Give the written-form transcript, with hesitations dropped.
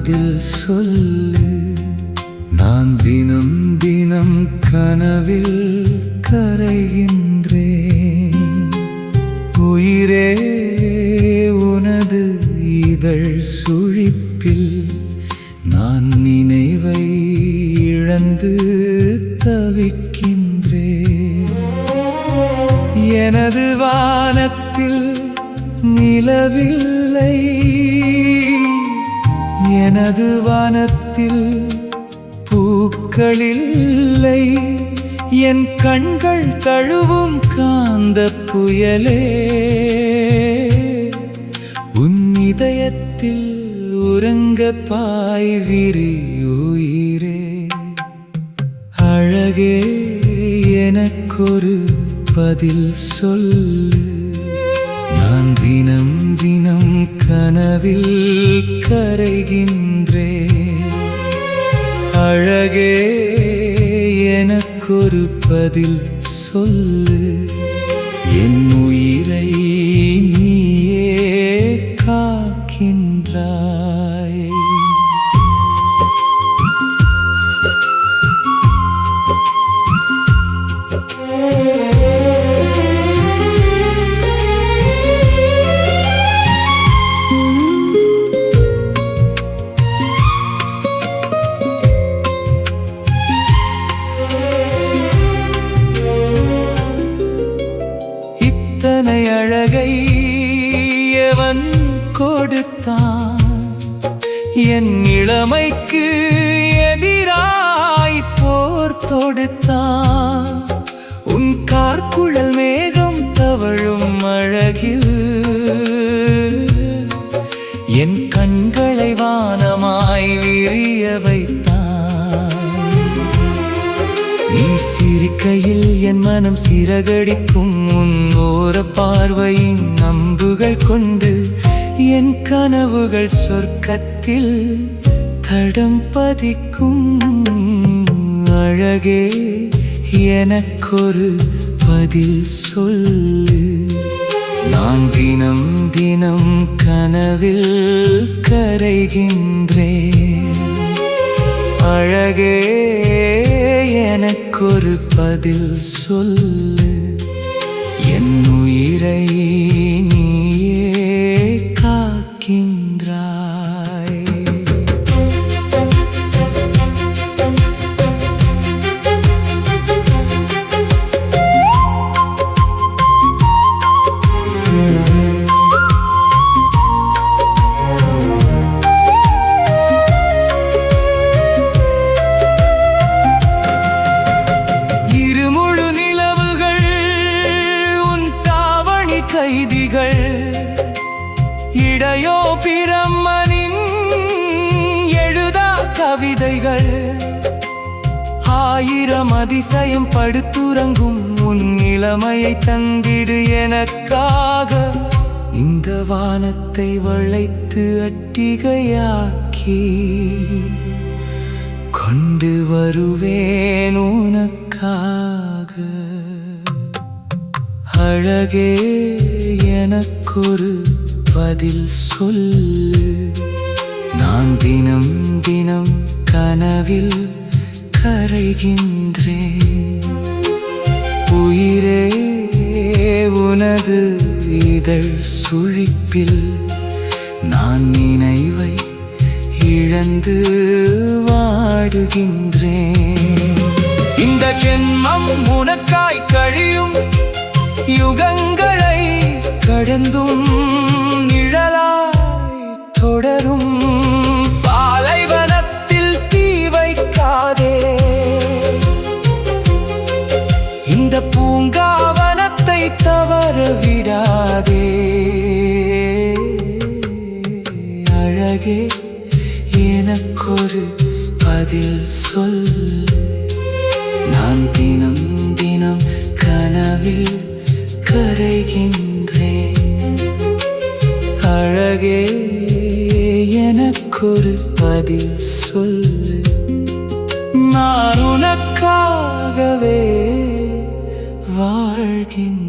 பதில் சொல்லு. நான் தினம் தினம் கனவில் கரைகின்றேன். உயிரே உனது இதழ் சுழிப்பில் நான் நினைவை இழந்து தவிக்கின்றேன். எனது வானத்தில் நிலவில்லை, எனது வானத்தில் பூக்களில்லை. என் கண்கள் தழுவும் காந்த புயலே, உன் இதயத்தில் உறங்க பாய்விரி உயிரே. அழகே எனக்கொரு பதில் சொல்லு. நான் தினம் தினம் கனவில் கரைகின்றேன். அழகே எனக்கொரு பதில் சொல்லு. என் உயிரை நீயே காக்கின்றாய். இத்தனை அழகை எவன் கொடுத்தான்? என் இளமைக்கு எதிராய் போர் தொடுத்தான். உன் கார்குழல் மேகம் தவழும் அழகில் என் கண்களை வானமாய் விரிய வைத்தான். நீ சிரிக்கையில் என் மனம் சிறகடிக்கும். உன் ஓர பார்வையின் அம்புகள் கொண்டு என் கனவுகள் சொர்க்கத்தில் தடம் பதிக்கும். அழகே எனக்கொரு பதில் சொல்லு. நான் தினம் தினம் கனவில் கரைகின்றேன். அழகே எனக்கொரு பதில் சொல்லு. என் உயிரை நீயே காக்கின்றாய். கைதிகள் இடையோ பிரம்மனின் எழுதா கவிதைகள். ஆயிரம் அதிசயம் படுத்துறங்கும் உன் இளமையை தந்திடு எனக்காக. இந்த வானத்தை வளைத்து அட்டிகையாக்கி கொண்டு வருவேன் உனக்காக. அழகே எனக்கொரு பதில் சொல்லு. நான் தினம் தினம் கனவில் கரைகின்றேன். உயிரே உனது இதழ் சுழிப்பில் நான் நினைவை இழந்து வாடுகின்றேன். இந்த ஜென்மம் உனக்காய் கழியும். யுகங்களை கடந்தும் நிழலாய் தொடரும். பாலைவனத்தில் தீ வைக்காதே. இந்த பூங்காவனத்தை தவற விடாதே. அழகே எனக்கொரு பதில் சொல்லு. நான் தினம் தினம் கனவில் கரைகின்றேன். அழகே எனக்கொரு பதில் சொல்லு. நான் உனக்காகவே வாழ்கின்றேன்.